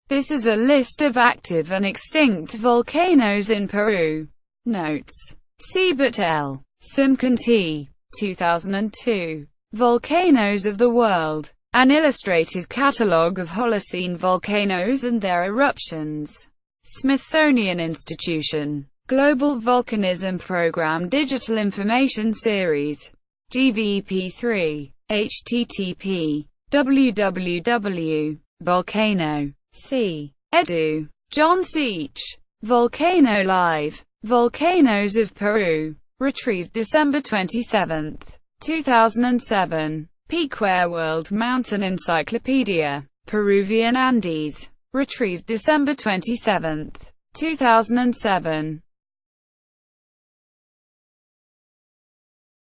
This is a list of active and extinct volcanoes in Peru. Notes. Siebert L. Simkin T. 2002. Volcanoes of the World. An illustrated catalogue of Holocene volcanoes and their eruptions. Smithsonian Institution. Global Volcanism Program Digital Information Series. GVP3. http www.volcano. C. Edu. John Seach. Volcano Live. Volcanoes of Peru. Retrieved December 27, 2007. Peakware World Mountain Encyclopedia. Peruvian Andes. Retrieved December 27, 2007.